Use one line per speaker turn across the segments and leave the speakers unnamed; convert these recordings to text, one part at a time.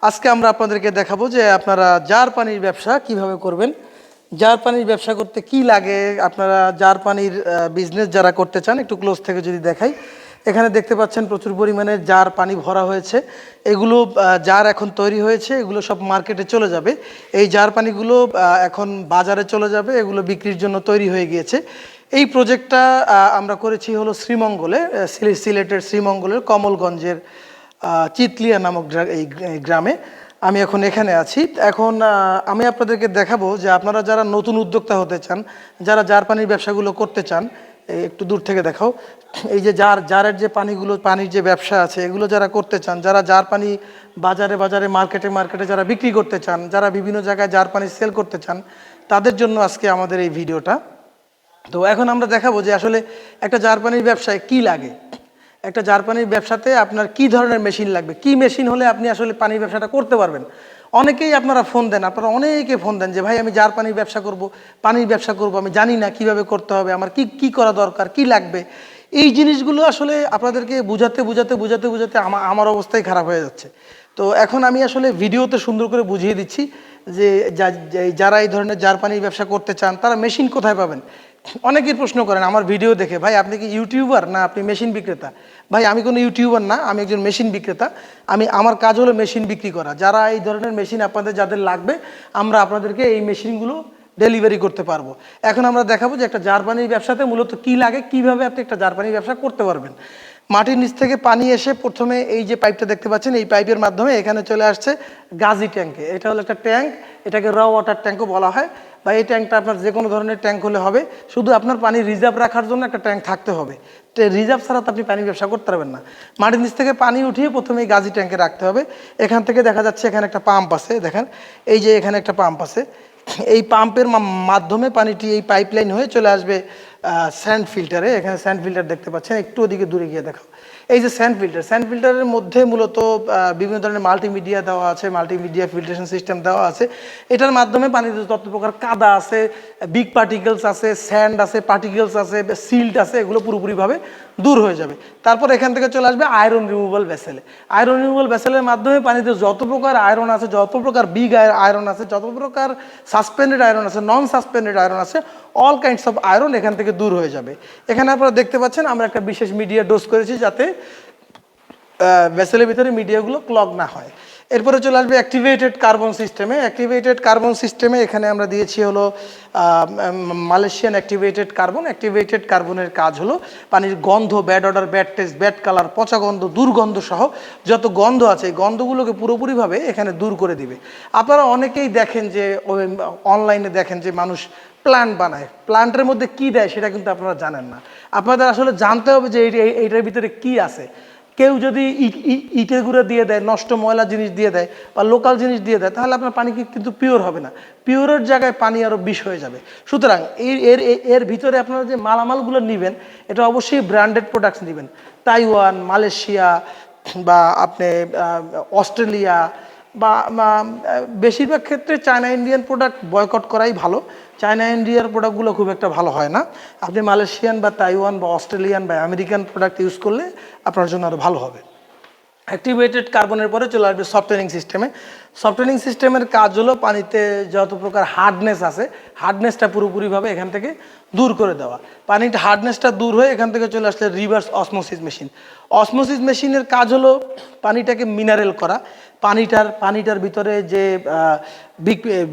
আজকে আমরা আপনাদেরকে দেখাবো যে আপনারা জার পানির ব্যবসা কিভাবে করবেন। জার পানির ব্যবসা করতে কি লাগে, আপনারা জার পানির বিজনেস যারা করতে চান একটু ক্লোজ থেকে যদি দেখাই, এখানে দেখতে পাচ্ছেন প্রচুর পরিমাণে জার পানি ভরা হয়েছে। এগুলো জার এখন তৈরি হয়েছে, এগুলো সব মার্কেটে চলে যাবে। এই জার পানিগুলো এখন বাজারে চলে যাবে, এগুলো বিক্রির জন্য তৈরি হয়ে গিয়েছে। এই প্রজেক্টটা আমরা করেছি হলো শ্রীমঙ্গলে, সিলেটের শ্রীমঙ্গলের কমলগঞ্জের চিতলিয়া নামক এই গ্রামে। আমি এখন এখানে আছি। এখন আমি আপনাদেরকে দেখাবো যে আপনারা যারা নতুন উদ্যোক্তা হতে চান, যারা জার পানির ব্যবসাগুলো করতে চান, একটু দূর থেকে দেখাও। এই যে জারের যে পানির যে ব্যবসা আছে, এগুলো যারা করতে চান, যারা জার পানি বাজারে বাজারে মার্কেটে যারা বিক্রি করতে চান, যারা বিভিন্ন জায়গায় জার পানি সেল করতে চান, তাদের জন্য আজকে আমাদের এই ভিডিওটা। তো এখন আমরা দেখাবো যে আসলে একটা জার পানির ব্যবসায় কি লাগে, একটা জার পানির ব্যবসাতে আপনার কি ধরনের মেশিন লাগবে, কি মেশিন হলে আপনি আসলে পানির ব্যবসাটা করতে পারবেন। অনেকেই আপনারা ফোন দেন, আপনারা অনেকে ফোন দেন যে ভাই আমি জার পানির ব্যবসা করব, পানির ব্যবসা করব, আমি জানি না কিভাবে করতে হবে, আমার কি কি করা দরকার, কি লাগবে। এই জিনিসগুলো আসলে আপনাদেরকে বুঝাতে আমার অবস্থাই খারাপ হয়ে যাচ্ছে। তো এখন আমি আসলে ভিডিওতে সুন্দর করে বুঝিয়ে দিচ্ছি যে যারা এই ধরনের জার পানির ব্যবসা করতে চান তারা মেশিন কোথায় পাবেন। অনেকেই প্রশ্ন করেন আমার ভিডিও দেখে, ভাই আপনি কি ইউটিউবার না আপনি মেশিন বিক্রেতা? ভাই আমি কোনো ইউটিউবার না, আমি একজন মেশিন বিক্রেতা। আমার কাজ হলো মেশিন বিক্রি করা। যারা এই ধরনের মেশিন আপনাদের যাদের লাগবে, আমরা আপনাদেরকে এই মেশিনগুলো ডেলিভারি করতে পারবো। এখন আমরা দেখাবো যে একটা জার পানির ব্যবসাতে মূলত কি লাগে, কিভাবে আপনি একটা জার পানির ব্যবসা করতে পারবেন। মাটির নিচ থেকে পানি এসে প্রথমে এই যে পাইপটা দেখতে পাচ্ছেন, এই পাইপের মাধ্যমে এখানে চলে আসছে গাজি ট্যাঙ্কে। এটা হলো একটা ট্যাঙ্ক, এটাকে র ওয়াটার ট্যাঙ্কও বলা হয়। বা এই ট্যাঙ্কটা আপনার যে কোনো ধরনের ট্যাঙ্ক হলে হবে, শুধু আপনার পানি রিজার্ভ রাখার জন্য একটা ট্যাঙ্ক থাকতে হবে। রিজার্ভ ছাড়া তো আপনি পানি ব্যবসা করতে পারবেন না। মাটির নিচ থেকে পানি উঠিয়ে প্রথমে এই গাজি ট্যাঙ্কে রাখতে হবে। এখান থেকে দেখা যাচ্ছে এখানে একটা পাম্প আছে, দেখেন এই যে এখানে একটা পাম্প আছে। এই পাম্পের মাধ্যমে পানিটি এই পাইপলাইন হয়ে চলে আসবে স্যান্ড ফিল্টারে। এখানে স্যান্ড ফিল্টার দেখতে পাচ্ছেন, একটু ওদিকে দূরে গিয়ে দেখাও। এই যে স্যান্ড ফিল্টারের মধ্যে মূলত বিভিন্ন ধরনের মাল্টিমিডিয়া দেওয়া আছে, মাল্টিমিডিয়া ফিল্ট্রেশন সিস্টেম দেওয়া আছে। এটার মাধ্যমে পানিতে যত প্রকার কাদা আছে, বিগ পার্টিকেলস আছে, স্যান্ড আছে, পার্টিকেলস আছে, সিল্ট আছে, এগুলো পুরোপুরিভাবে দূর হয়ে যাবে। তারপর এখান থেকে চলে আসবে আয়রন রিমুভাল ভেসেলে। আয়রন রিমুভাল ভেসেলের মাধ্যমে পানিতে যত প্রকার আয়রন আছে, যত প্রকার বিগ আয়রন আছে, যত প্রকার সাসপেন্ডেড আয়রন আছে, নন সাসপেন্ডেড আয়রন আছে, অল কাইন্ডস অফ আয়রন এখান থেকে দূর হয়ে যাবে। এখানে আপনারা দেখতে পাচ্ছেন আমরা একটা বিশেষ মিডিয়া ডোজ করেছি যাতে ভেসেলের ভিতরে মিডিয়াগুলো ক্লগ না হয়। এরপরে চলে আসবে অ্যাক্টিভেটেড কার্বন সিস্টেমে। অ্যাক্টিভেটেড কার্বন সিস্টেমে এখানে আমরা দিয়েছি হলো মালয়েশিয়ান অ্যাক্টিভেটেড কার্বন। অ্যাক্টিভেটেড কার্বনের কাজ হলো পানির গন্ধ, bad order, bad test, bad colour, পচা গন্ধ, দুর্গন্ধ সহ যত গন্ধ আছে এই গন্ধগুলোকে পুরোপুরিভাবে এখানে দূর করে দিবে। আপনারা অনেকেই দেখেন যে অনলাইনে দেখেন যে মানুষ প্ল্যান্ট বানায়, প্ল্যান্টের মধ্যে কি দেয় সেটা কিন্তু আপনারা জানেন না। আপনাদের আসলে জানতে হবে যে এইটার ভিতরে কি আছে। কেউ যদি ইটের গুঁড়ো দিয়ে দেয়, নষ্ট ময়লা জিনিস দিয়ে দেয় বা লোকাল জিনিস দিয়ে দেয়, তাহলে আপনার পানি কিন্তু পিওর হবে না। পিওরের জায়গায় পানি আরও বিষ হয়ে যাবে। সুতরাং এর ভিতরে আপনারা যে মালামালগুলো নেবেন, এটা অবশ্যই ব্র্যান্ডেড প্রোডাক্টস নেবেন। তাইওয়ান, মালয়েশিয়া বা আপনি অস্ট্রেলিয়া বা বেশিরভাগ ক্ষেত্রে চায়না ইন্ডিয়ান প্রোডাক্ট বয়কট করাই ভালো। চায়না ইন্ডিয়ার প্রোডাক্টগুলো খুব একটা ভালো হয় না। আপনি মালয়েশিয়ান বা তাইওয়ান বা অস্ট্রেলিয়ান বা আমেরিকান প্রোডাক্ট ইউজ করলে আপনার জন্য আরও ভালো হবে। অ্যাক্টিভেটেড কার্বনের পরে চলে আসবে সফটওয়্যারিং সিস্টেমে। সফটওয়্যারিং সিস্টেমের কাজ হলো পানিতে যত প্রকার হার্ডনেস আছে, হার্ডনেসটা পুরোপুরিভাবে এখান থেকে দূর করে দেওয়া। পানির হার্ডনেসটা দূর হয়ে এখান থেকে চলে আসলে রিভার্স অসমোসিস মেশিন। অসমোসিস মেশিনের কাজ হলো পানিটাকে মিনারেল করা। পানিটার ভিতরে যে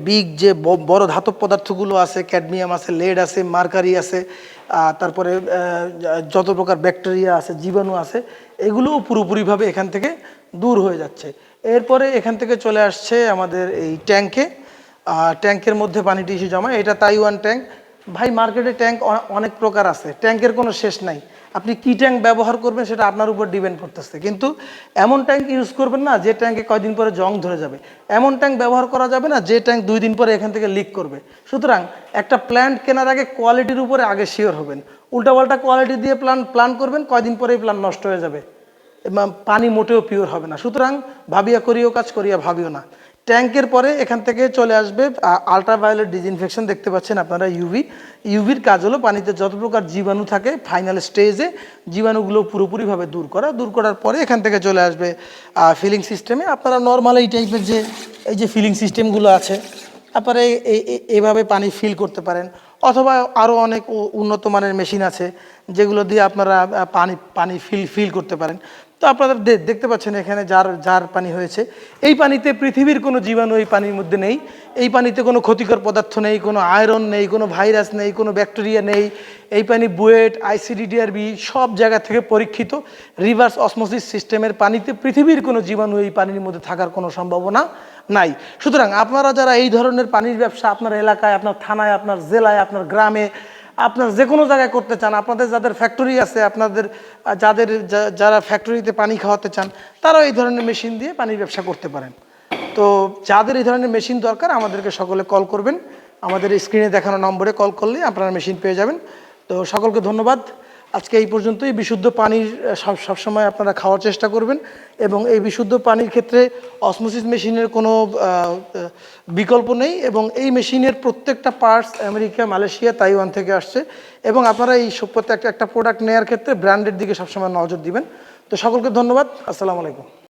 বিগ যে বড় ধাতব পদার্থগুলো আছে, ক্যাডমিয়াম আছে, লেড আছে, মার্কারি আছে, তারপরে যত প্রকার ব্যাকটেরিয়া আছে, জীবাণু আছে, এগুলোও পুরোপুরিভাবে এখান থেকে দূর হয়ে যাচ্ছে। এরপরে এখান থেকে চলে আসছে আমাদের এই ট্যাঙ্কে। ট্যাঙ্কের মধ্যে পানিটি এসে জমা। এটা তাইওয়ান ট্যাঙ্ক। ভাই মার্কেটে ট্যাঙ্ক অনেক প্রকার আছে, ট্যাঙ্কের কোনো শেষ নাই। আপনি কি ট্যাঙ্ক ব্যবহার করবেন সেটা আপনার উপর ডিপেন্ড করতেছে। কিন্তু এমন ট্যাঙ্ক ইউজ করবেন না যে ট্যাঙ্কে কয়দিন পরে জং ধরে যাবে। এমন ট্যাঙ্ক ব্যবহার করা যাবে না যে ট্যাঙ্ক 2 দিন পরে এখান থেকে লিক করবে। সুতরাং একটা প্ল্যান্ট কেনার আগে কোয়ালিটির উপরে আগে শিওর হবেন। উল্টাপাল্টা কোয়ালিটি দিয়ে প্ল্যান করবেন, কয়দিন পরে প্ল্যান নষ্ট হয়ে যাবে, পানি মোটেও পিওর হবে না। সুতরাং ভাবিয়া করিও কাজ, করিয়া ভাবিও না। ট্যাঙ্কের পরে এখান থেকে চলে আসবে আল্ট্রাভায়োলেট ডিসইনফেকশন, দেখতে পাচ্ছেন আপনারা ইউভির কাজ হলো পানিতে যত প্রকার জীবাণু থাকে ফাইনাল স্টেজে জীবাণুগুলো পুরোপুরিভাবে দূর করার পরে এখান থেকে চলে আসবে ফিলিং সিস্টেমে। আপনারা নর্মাল এই টাইপের এই যে ফিলিং সিস্টেমগুলো আছে আপনারা এইভাবে পানি ফিল করতে পারেন, অথবা আরও অনেক উন্নত মানের মেশিন আছে যেগুলো দিয়ে আপনারা পানি ফিল করতে পারেন। তো আপনারা দেখতে পাচ্ছেন এখানে যার পানি হয়েছে, এই পানিতে পৃথিবীর কোনো জীবাণু এই পানির মধ্যে নেই, এই পানিতে কোনো ক্ষতিকর পদার্থ নেই, কোনো আয়রন নেই, কোনো ভাইরাস নেই, কোনো ব্যাকটেরিয়া নেই। এই পানি বুয়েট, আইসিডিডিআরবি সব জায়গা থেকে পরীক্ষিত রিভার্স অসমোসিস সিস্টেমের পানিতে পৃথিবীর কোনো জীবাণু এই পানির মধ্যে থাকার কোনো সম্ভাবনা নাই। সুতরাং আপনারা যারা এই ধরনের পানির ব্যবসা আপনার এলাকায়, আপনার থানায়, আপনার জেলায়, আপনার গ্রামে, আপনার যে কোনো জায়গায় করতে চান, আপনাদের যাদের ফ্যাক্টরি আছে, আপনাদের যারা ফ্যাক্টরিতে পানি খাওয়াতে চান, তারাও এই ধরনের মেশিন দিয়ে পানির ব্যবসা করতে পারেন। তো যাদের এই ধরনের মেশিন দরকার আমাদেরকে সকলে কল করবেন, আমাদের স্ক্রিনে দেখানো নম্বরে কল করলে আপনারা মেশিন পেয়ে যাবেন। তো সকলকে ধন্যবাদ। আজকে এই পর্যন্তই। বিশুদ্ধ পানির সবসময় আপনারা খাওয়ার চেষ্টা করবেন, এবং এই বিশুদ্ধ পানির ক্ষেত্রে অসমোসিস মেশিনের কোনো বিকল্প নেই, এবং এই মেশিনের প্রত্যেকটা পার্টস আমেরিকা, মালয়েশিয়া, তাইওয়ান থেকে আসছে, এবং আপনারা এই প্রত্যেকটা প্রোডাক্ট নেওয়ার ক্ষেত্রে ব্র্যান্ডের দিকে সবসময় নজর দিবেন। তো সকলকে ধন্যবাদ। আসসালামু আলাইকুম।